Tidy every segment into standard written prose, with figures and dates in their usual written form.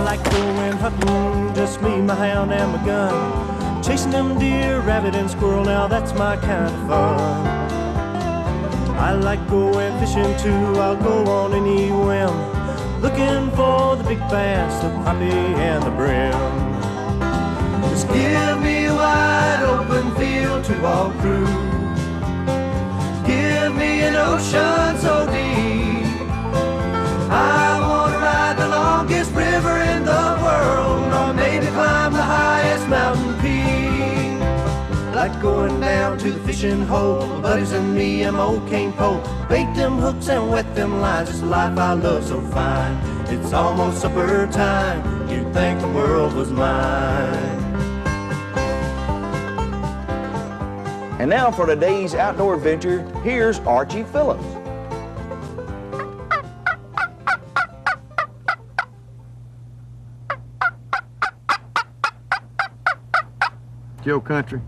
like going hunting, just me, my hound, and my gun. Chasing them deer, rabbit, and squirrel, now that's my kind of fun. I like going fishing too, I'll go on any whim, looking for the big bass, the crappie, and the brim. Just give me a wide open field to walk through. Give me an ocean so deep. I want to ride the longest river in the world, or maybe climb the highest mountain peak. Like going down to the fishing hole, my buddies and me and my old cane pole. Bait them hooks and wet them lines, it's the life I love so fine. It's almost supper time, you'd think the world was mine. And now for today's outdoor adventure, here's Archie Phillips. Joe Country,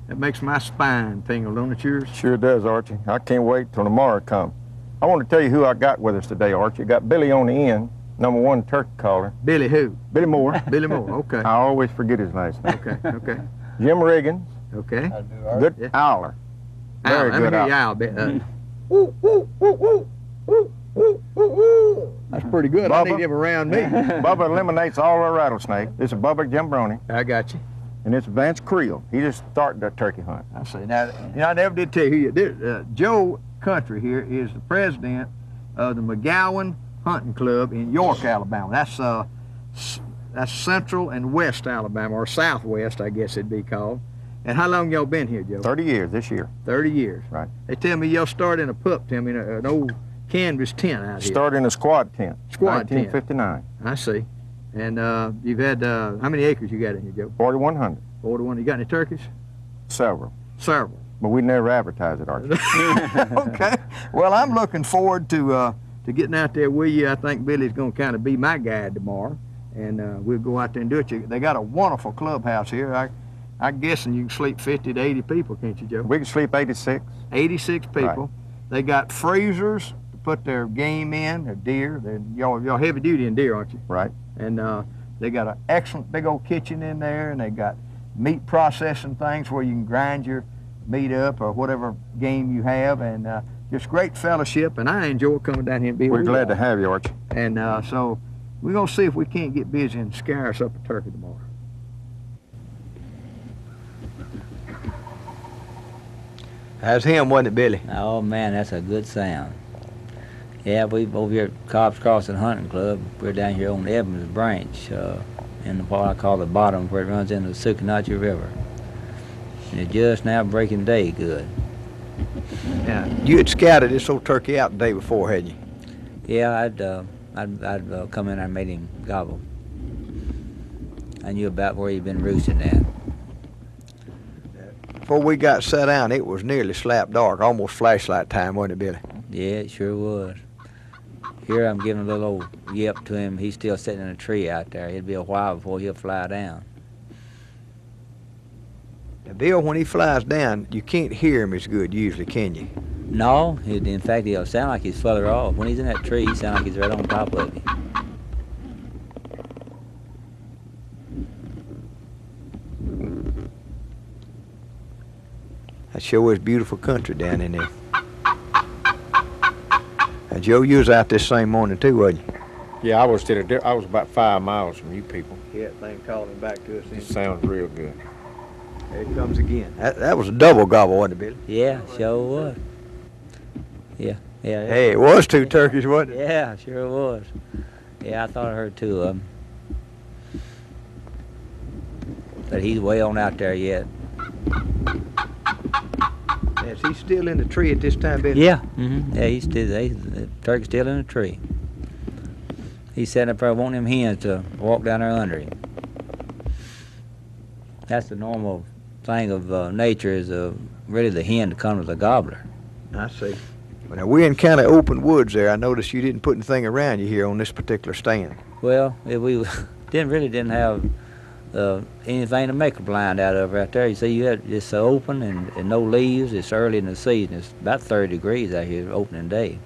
that makes my spine tingle, don't it yours? Sure does, Archie. I can't wait till tomorrow comes. I want to tell you who I got with us today, Archie. Got Billy on the end, #1 turkey caller. Billy who? Billy Moore. Billy Moore, okay. I always forget his last name. Okay, okay. Jim Riggins. Okay. Good Yeah. owler. Very Let me good hear you owl. That's pretty good. I need him around me. Bubba eliminates all our rattlesnakes. This is Bubba Giambrone, I got you. and it's Vance Creel. He just started that turkey hunt. I see. Now, I never did tell you who you did. Joe Country here is the president of the McGowan Hunting Club in York, Alabama. That's Central and West Alabama, or Southwest, I guess it'd be called. And how long y'all been here, Joe? 30 years this year. 30 years. Right. They tell me y'all started in a pup, tell me, an old canvas tent out here. Started in a squad tent. Squad tent. 1959. I see. And you've had, how many acres you got in here, Joe? 4,100. 41. You got any turkeys? Several. Several. But we never advertise it, Archie. Okay. Well, I'm looking forward to getting out there with you. I think Billy's going to kind of be my guide tomorrow, and we'll go out there and do it. They got a wonderful clubhouse here. I'm guessing you can sleep 50 to 80 people, can't you, Joe? We can sleep 86. 86 people. Right. They got freezers to put their game in, their deer. Y'all heavy duty in deer, aren't you? Right. And they got an excellent big old kitchen in there, and they got meat processing things where you can grind your meat up or whatever game you have, and just great fellowship. And I enjoy coming down here and being We're with glad to y'all. have you, Archie. And so we're going to see if we can't get busy and scare us up a turkey tomorrow. That's him, wasn't it, Billy? Oh man, that's a good sound. Yeah, we over here at Cobb's Crossing Hunting Club. We're down here on Evans Branch, in what I call the bottom, where it runs into the Sukanachi River. And it's just now breaking day good. Yeah. You had scouted this old turkey out the day before, hadn't you? Yeah, I'd come in there and made him gobble. I knew about where he'd been roosting at. Before we got set down, it was nearly slap dark, almost flashlight time, wasn't it, Billy? Yeah, it sure was. Here I'm giving a little old yip to him. He's still sitting in a tree out there. It'll be a while before he'll fly down. Now, Bill, when he flies down, you can't hear him as good usually, can you? No, in fact, he'll sound like he's further off. When he's in that tree, he sounds like he's right on top of him. That sure is beautiful country down in there. Now, Joe, you was out this same morning too, wasn't you? Yeah, I was about 5 miles from you people. Yeah, that thing calling back to us. It sounds real good. There it comes again. That was a double gobble, wasn't it, Billy? Yeah, sure was. Yeah. Hey, it was 2 turkeys, wasn't it? Yeah, sure was. Yeah, I thought I heard 2 of them. But he's way on out there yet. Is he still in the tree at this time, Billy? Yeah. Mm-hmm. Yeah, the turkey's still in the tree. He's sitting up there wanting them hens to walk down there under him. That's the normal thing of nature, is really the hen to come to the gobbler. I see. Well, now, we're in kind of open woods there. I noticed you didn't put anything around you here on this particular stand. Well, we didn't have anything to make a blind out of right there. You see, you had it's open and no leaves. It's early in the season. It's about 30 degrees out here, opening day.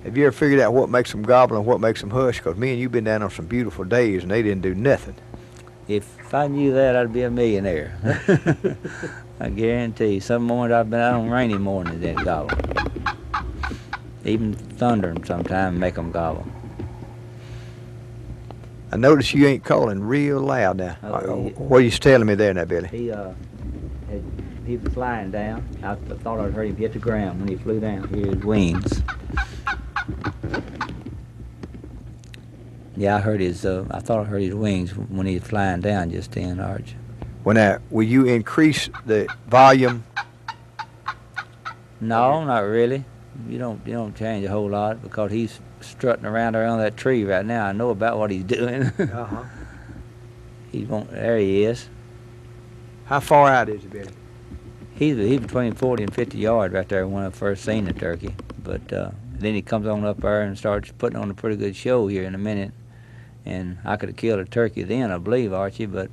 Have you ever figured out what makes them gobble and what makes them hush? Because me and you been down on some beautiful days and they didn't do nothing. If I knew that, I'd be a millionaire. I guarantee you. Some mornings I've been out on rainy mornings that gobble. Even thundering sometimes make them gobble. I notice you ain't calling real loud now. What are you telling me there now, Billy? He was flying down. I thought I'd heard him hit the ground when he flew down. Hear his wings. Yeah, I heard his. I thought I heard his wings when he was flying down just then, Arch. Well, now, will you increase the volume? No, not really. You don't change a whole lot because he's strutting around that tree right now. I know about what he's doing. Uh-huh. There he is. How far out is he, Billy? He's between 40 and 50 yards right there when I first seen the turkey. But then he comes on up there and starts putting on a pretty good show here in a minute. And I could have killed a turkey then, I believe, Archie, but...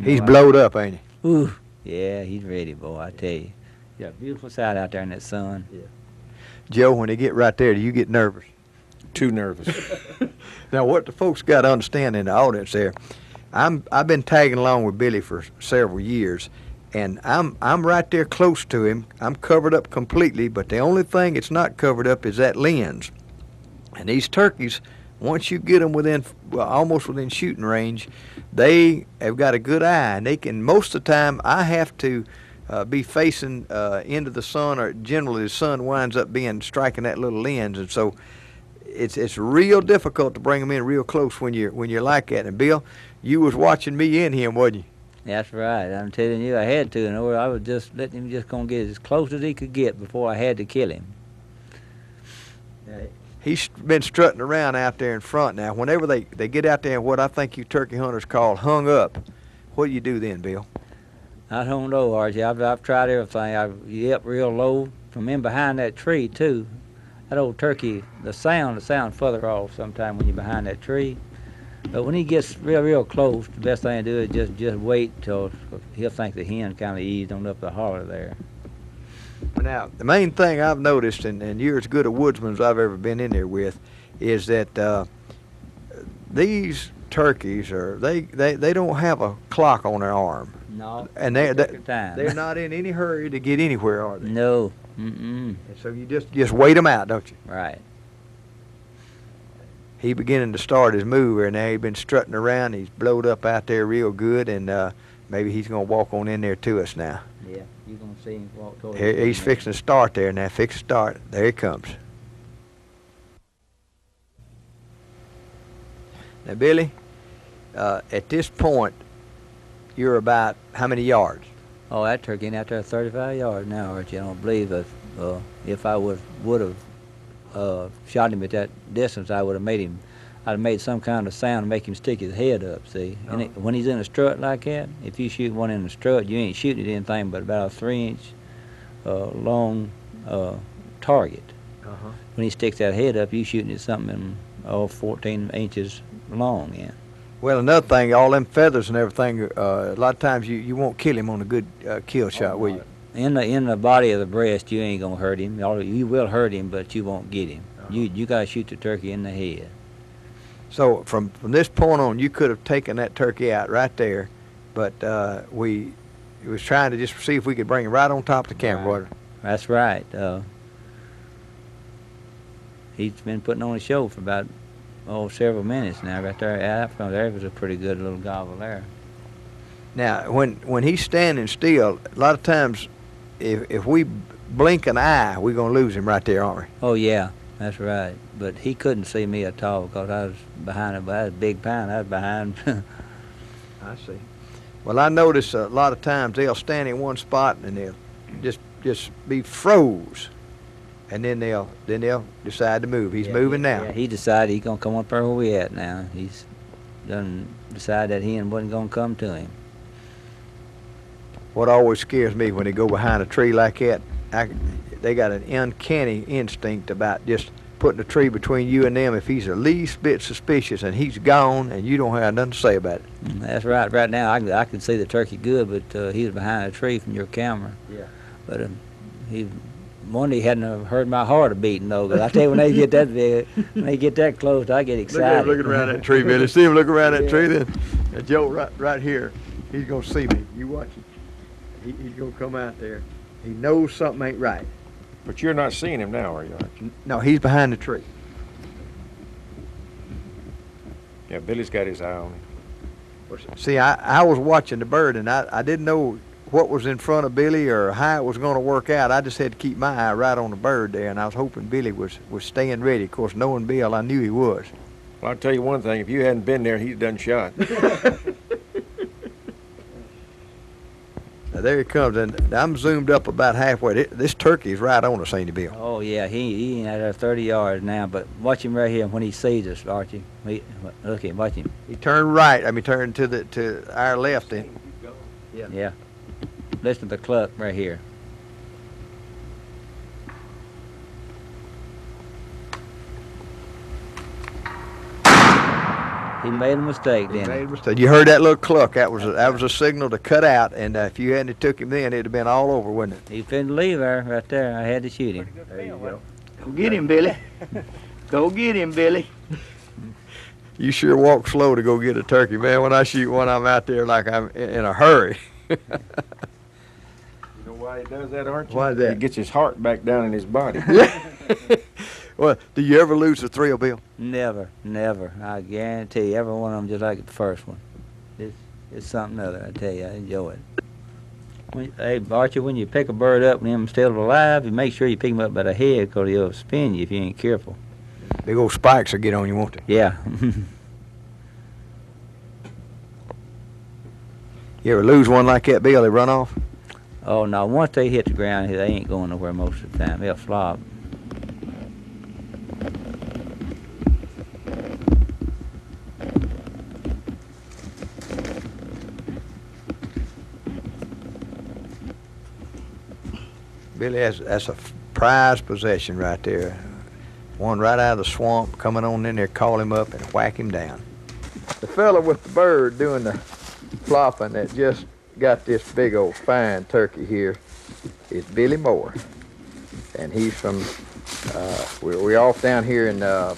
he's blowed up, ain't he? Ooh, yeah, he's ready, boy, I tell you. You got a beautiful sight out there in that sun. Yeah. Joe, when they get right there, do you get nervous? Too nervous. Now, what the folks got to understand in the audience there, I've been tagging along with Billy for several years, and I'm right there close to him. I'm covered up completely, but the only thing that's not covered up is that lens. And these turkeys, once you get them almost within shooting range, they have got a good eye, and they can, most of the time, I have to be facing into the sun, or generally the sun winds up striking that little lens, and so it's real difficult to bring them in real close when you're like that. And Bill, you was watching me in him, wasn't you? That's right. I'm telling you, I had to, and I was just letting him just gonna get as close as he could get before I had to kill him. He's been strutting around out there in front now. Whenever they get out there and what I think you turkey hunters call hung up, what do you do then, Bill? I don't know, Archie. I've tried everything. You up real low from in behind that tree too. That old turkey, the sound further off sometime when you're behind that tree. But when he gets real close, the best thing to do is just wait till he'll think the hen kind of eased on up the holler there. Now, the main thing I've noticed, and you're as good a woodsman as I've ever been in there with, is that these turkeys they don't have a clock on their arm. No. And they're not in any hurry to get anywhere, are they? No. And so you just wait them out, don't you? Right. He beginning to start his move here now. He's been strutting around. He's blowed up out there real good, and maybe he's going to walk on in there to us now. Yeah, you're going to see him walk toward Here, he's fixing to start there now. Fix to start. There he comes. Now, Billy, at this point, you're about how many yards? Oh, that turkey ain't out there 35 yards now, Archie. I don't believe if I would have shot him at that distance, I'd have made some kind of sound to make him stick his head up, see? Oh. And when he's in a strut like that, if you shoot one in a strut, you ain't shooting at anything but about a 3-inch long target. Uh-huh. When he sticks that head up, you shooting at something 14 inches long, yeah. Well, another thing, all them feathers and everything, a lot of times you won't kill him on a good kill shot, will you? In the body of the breast, you ain't gonna hurt him. You will hurt him, but you won't get him. Uh-huh. You gotta shoot the turkey in the head. So from this point on, you could have taken that turkey out right there, but we was trying to just see if we could bring him right on top of the camera. Right. That's right. He's been putting on a show for about several minutes now. Right there, there was a pretty good little gobble there. Now, when he's standing still, a lot of times, if we blink an eye, we're gonna lose him right there, aren't we? Oh yeah, that's right. But he couldn't see me at all because I was behind him. I was a big pine. I was behind. I see. Well, I notice a lot of times they'll stand in one spot and they'll just be froze, and then they'll decide to move. He's moving now. Yeah, he decided he's gonna come up there where we at now. He's done decided that hen wasn't gonna come to him. What always scares me when they go behind a tree like that, they got an uncanny instinct about just putting a tree between you and them. If he's the least bit suspicious and he's gone and you don't have nothing to say about it. That's right. Right now I can see the turkey good, but he was behind a tree from your camera. Yeah. But he Monday hadn't heard my heart a beating though, 'cause I tell you, when they get that big, when they get that close, I get excited. Look at him looking around that tree, Billy. See him look around that tree then? And Joe right here, he's gonna see me. You watch him. He's gonna come out there. He knows something ain't right. But you're not seeing him now, are you, Archie? No, he's behind the tree. Yeah, Billy's got his eye on him. See, I was watching the bird, and I didn't know what was in front of Billy or how it was going to work out. I just had to keep my eye right on the bird there, and I was hoping Billy was staying ready. Of course, knowing Bill, I knew he was. Well, I'll tell you one thing. If you hadn't been there, he'd done shot. Now, there he comes, and I'm zoomed up about halfway. This turkey's right on us, ain't he, Bill? Oh yeah, he ain't out there 30 yards now, but watch him right here when he sees us, Archie. Look at him, watch him. He turned right. I mean, turned to our left then. Yeah. Listen to the cluck right here. He made a mistake, didn't he? You heard that little cluck? That was a signal to cut out, and if you hadn't took him then, it'd have been all over, wouldn't it? He couldn't leave there, right there. I had to shoot him. There you go. Go get him, Billy. Go get him, Billy. You sure walk slow to go get a turkey, man. When I shoot one, I'm out there like I'm in a hurry. You know why he does that, Archie? Why is that? He gets his heart back down in his body. Well, do you ever lose the thrill, Bill? Never, never. I guarantee you, every one of them just like the first one. It's something other, I tell you. I enjoy it. Hey, Archie, when you pick a bird up and him still alive, you make sure you pick him up by the head, because he'll spin you if you ain't careful. Big old spikes will get on you, won't they? Yeah. You ever lose one like that, Bill? They run off? Oh, no, once they hit the ground, they ain't going nowhere most of the time. They'll flop. Billy, that's a prized possession right there. One right out of the swamp, coming on in there, call him up and whack him down. The fella with the bird doing the flopping that just got this big old fine turkey here is Billy Moore. And he's from, we're off down here in, I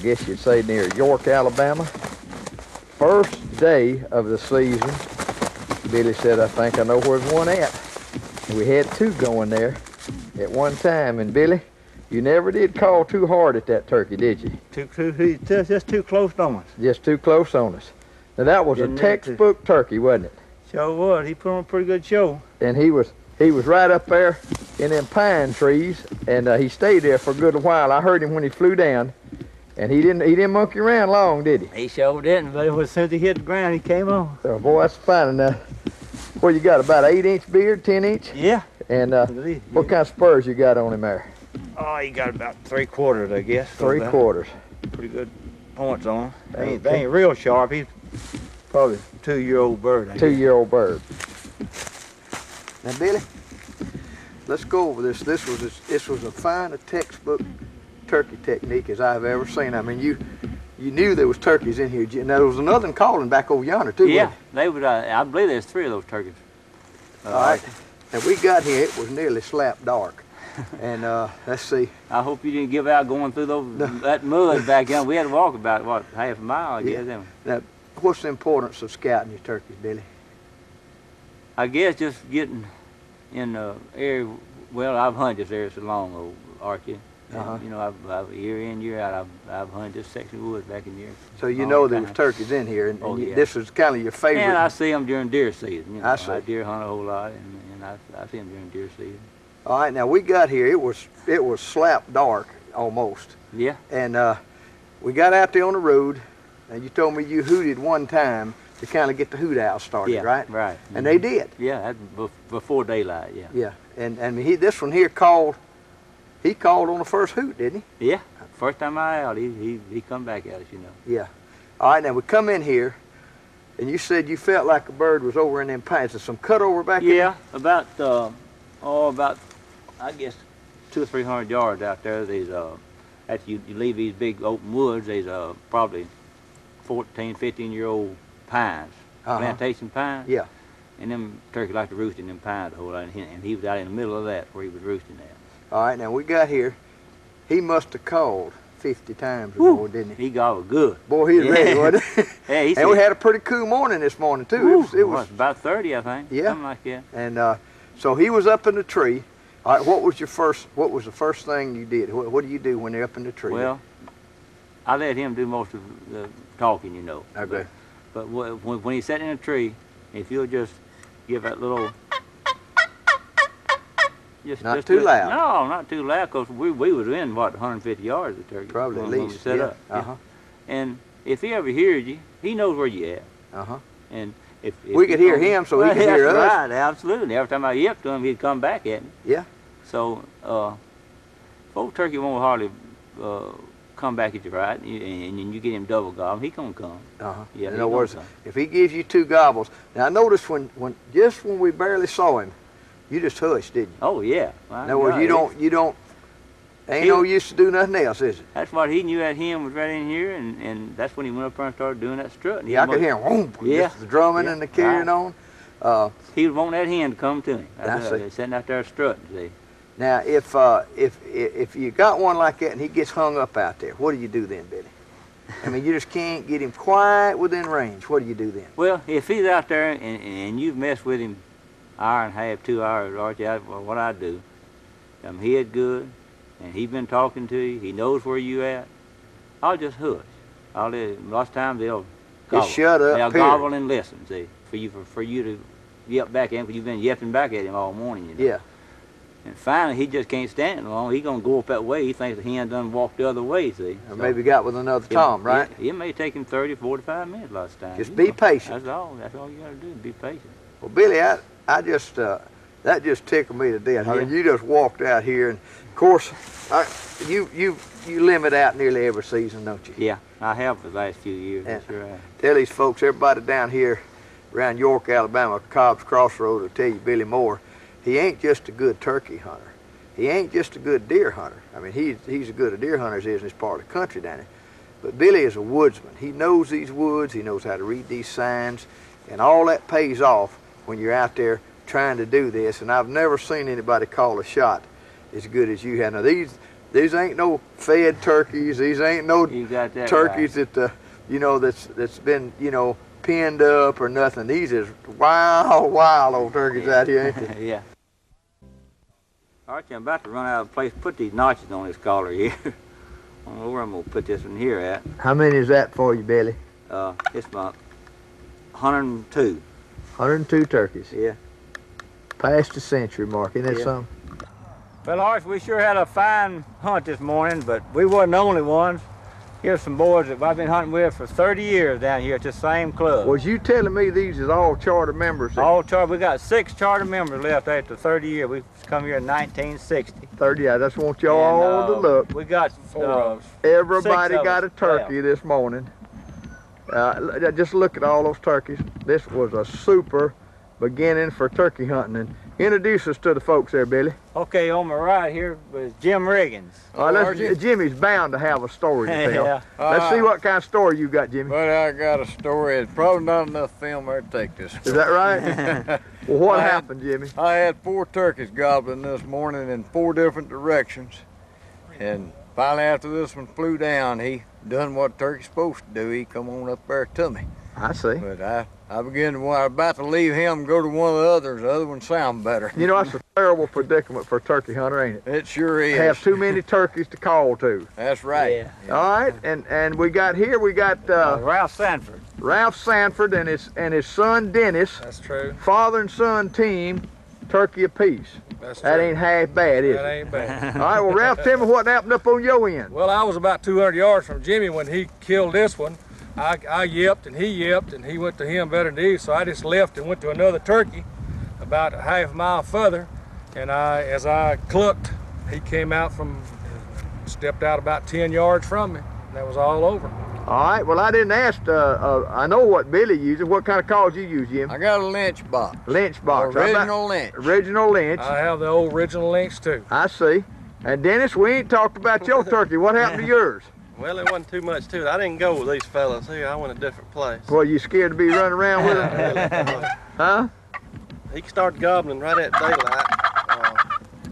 guess you'd say near York, Alabama. First day of the season, Billy said, I think I know where's one at. We had two going there at one time, and Billy, you never did call too hard at that turkey, did you? Just too close on us. Just too close on us. Now that was a textbook turkey, wasn't it? Sure was. He put on a pretty good show. And he was right up there in them pine trees, and he stayed there for a good while. I heard him when he flew down, and he didn't monkey around long, did he? He sure didn't, but as soon as he hit the ground, he came on. Oh, boy, that's fine enough. Well, you got about 8-inch beard, 10-inch? Yeah. And what kind of spurs you got on him there? Oh, he got about 3/4, I guess. 3/4. Pretty good points on him. They ain't real sharp. He's probably a 2-year-old bird. 2-year-old bird. Now, Billy, let's go over this. This was a fine textbook turkey technique as I've ever seen. I mean, you knew there was turkeys in here. Now, there was another one calling back over yonder, too, Yeah, wasn't they would. I believe there's 3 of those turkeys. All right. And we got here, it was nearly slap dark. And let's see. I hope you didn't give out going through that mud back there. We had to walk about, what, half a mile, I guess. Yeah. Now, what's the importance of scouting your turkeys, Billy? I guess just getting in the area. Well, I've hunted this area so long, old Archie. And, you know, I've year in, year out, I've hunted this section of woods back in here. So you know there was turkeys in here, and, yeah. This was kind of your favorite. And I see them during deer season. You know, I see. I deer hunt a whole lot, and I see them during deer season. All right, now we got here. It was slap dark almost. Yeah. And we got out there on the road, and you told me you hooted one time to kind of get the hoot owl started, yeah, right? Right. And they did. Yeah, that's before daylight. Yeah. Yeah. And this one here called. He called on the first hoot, didn't he? Yeah. First time I out, he come back at us, you know. Yeah. All right, now we come in here, and you said you felt like a bird was over in them pines. There's some cut over back there? Yeah, about I guess 200 or 300 yards out there. There's after you leave these big open woods, there's probably 14, 15-year-old pines, plantation pines. Yeah. And them turkeys like to roost in them pines a whole lot, and he was out in the middle of that where he was roosting at. All right, now we got here. He must have called 50 times or more, didn't he? He gobbled good. Boy, he was ready, wasn't he? Yeah, he And we had a pretty cool morning this morning, too. It was about 30, I think. Yeah. Something like that. And so he was up in the tree. All right, what was the first thing you did? What do you do when they're up in the tree? Well, I let him do most of the talking, you know. Okay. But when he's sitting in a tree, if you'll just give that little... Not too loud. No, not too loud, because we was in, what, 150 yards of turkey. Probably at when we least, set yeah. up. Uh-huh. And if he ever hears you, he knows where you at. Uh-huh. And if we could hear him, so he could hear us. Right, absolutely. Every time I yipped to him, he'd come back at me. Yeah. So, old turkey won't hardly come back at you, right? And you get him double gobble, he gonna come. Uh-huh. Yeah, in other words, if he gives you 2 gobbles. Now, I noticed when we barely saw him, you just hushed, didn't you? Oh, yeah. In other words, you don't, ain't no use to do nothing else, is it? That's what he knew that him was right in here, and that's when he went up there and started doing that strutting. Yeah, I could hear him, just the drumming and the carrying on. He was wanting that hen to come to him. I see. They're sitting out there strutting, see. Now, if you got one like that and he gets hung up out there, what do you do then, Billy? I mean, you just can't get him quite within range. What do you do then? Well, if he's out there and you've messed with him hour and a half, 2 hours, Archie, what I do, head good, and he's been talking to you, he knows where you at, I'll just hush. Lots of times they'll gobble. Just shut up, They'll period. gobble and listen, see, for you to yip back at him, because you've been yipping back at him all morning, you know. Yeah. And finally, he just can't stand it long. He's going to go up that way. He thinks the hen done walked the other way, see. Or maybe got with another Tom, right? It may take him 30, 45 minutes lots of times. Just be patient. That's all you got to do, be patient. Well, Billy, I just, that just tickled me to death. I mean, you just walked out here, and of course, you limit out nearly every season, don't you? Yeah, I have for the last few years, And that's right. tell these folks, everybody down here around York, Alabama, Cobb's Crossroads will tell you Billy Moore, he ain't just a good turkey hunter. He ain't just a good deer hunter. I mean, he's as good a deer hunter as is in this part of the country down there. But Billy is a woodsman. He knows these woods. He knows how to read these signs. And all that pays off when you're out there trying to do this. And I've never seen anybody call a shot as good as you have. Now, these ain't no fed turkeys. These ain't no turkeys right. that, that's been, pinned up or nothing. These is wild old turkeys out here, ain't they? Yeah. Archie, I'm about to run out of place to put these notches on this collar here. I don't know where I'm going to put this one here at. How many is that for you, Billy? It's about 102. 102 turkeys. Yeah. Past the century mark, isn't that something? Well, Archie, we sure had a fine hunt this morning, but we wasn't the only ones. Here's some boys that I've been hunting with for 30 years down here at the same club. Was you telling me these is all charter members? All charter. We got 6 charter members left after 30 years. We come here in 1960. 30, I just want y'all all to look. We got Everybody 6 of got a us turkey left. this morning. Just look at all those turkeys. This was a super beginning for turkey hunting. And introduce us to the folks there, Billy. Okay, on my right here was Jim Riggins. All right, Jimmy's bound to have a story to tell. Yeah. Let's see what kind of story you got, Jimmy. But I got a story. It's probably not enough film there to take this story. Is that right? Well, what happened, Jimmy? I had 4 turkeys gobbling this morning in 4 different directions. And finally, after this one flew down, he done what a turkey's supposed to do. He come on up there to me. I see. But I began to, when I was about to leave him and go to one of the others, the other one sound better. You know, that's a terrible predicament for a turkey hunter, ain't it? It sure is. Have too many turkeys to call to. That's right. Yeah. All right, and we got Ralph Sanford. Ralph Sanford and his son Dennis. That's true. Father and son team, turkey apiece. That's That true. ain't half bad, is That it? ain't bad. All right, well, Ralph, tell me what happened up on your end. Well, I was about 200 yards from Jimmy when he killed this one. I yipped and he went to him better than he, so I just left and went to another turkey about a half mile further. And as I clucked, he came out stepped out about 10 yards from me. And that was all over. All right, well, I didn't ask, I know what Billy uses. What kind of calls you use, Jim? I got a lynch box. Lynch box. How about- Original lynch. Original lynch. I have the old original links too. I see. And Dennis, we ain't talked about your turkey. What happened to yours? Well, there wasn't too much to it. I didn't go with these fellas here. I went a different place. Well, you scared to be running around with them? Huh? he started gobbling right at daylight.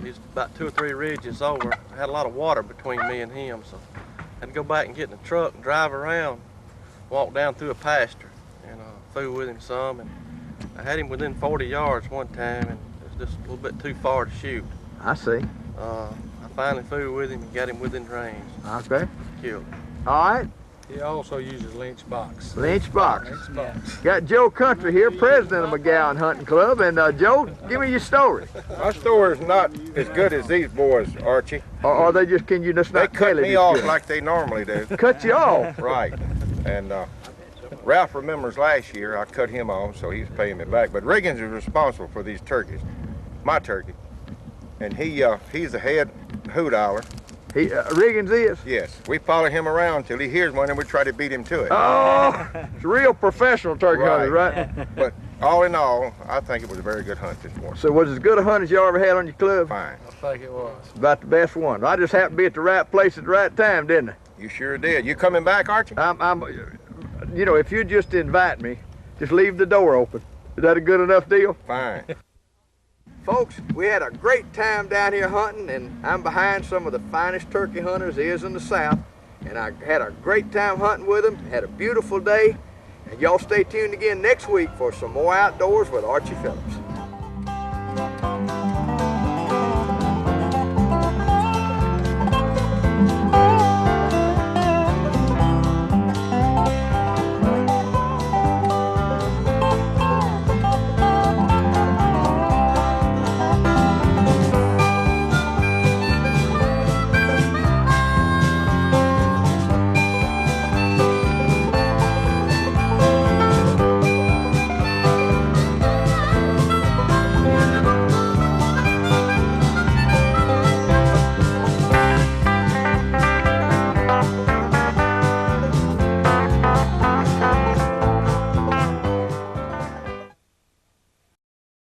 He's about 2 or 3 ridges over. I had a lot of water between me and him, so I had to go back and get in the truck and drive around, walk down through a pasture, and fool with him some. And I had him within 40 yards one time, and it was just a little bit too far to shoot. I see. I finally fooled with him and got him within range. Okay. Killed him. All right. He also uses lynch box. Lynch box. Lynch box. Got Joe Country here, president of McGowan Hunting Club. And Joe, give me your story. My story is not as good as these boys, Archie. Or they just, can you just They not cut tell it me as off good? like they normally do. Cut you off? Right. And Ralph remembers last year I cut him off, so he's paying me back. But Riggins is responsible for these turkeys, my turkey. And he's the head hoot owler. Riggins is? Yes. We follow him around till he hears one and we try to beat him to it. Oh, it's real professional turkey hunters, right? But all in all, I think it was a very good hunt this morning. So was it as good a hunt as you ever had on your club? Fine. I think it was. About the best one. I just happened to be at the right place at the right time, didn't I? You sure did. You coming back, Archie? You know, if you just invite me, just leave the door open. Is that a good enough deal? Fine. Folks, we had a great time down here hunting, and I'm behind some of the finest turkey hunters there is in the South, and I had a great time hunting with them, had a beautiful day, and y'all stay tuned again next week for some more outdoors with Archie Phillips.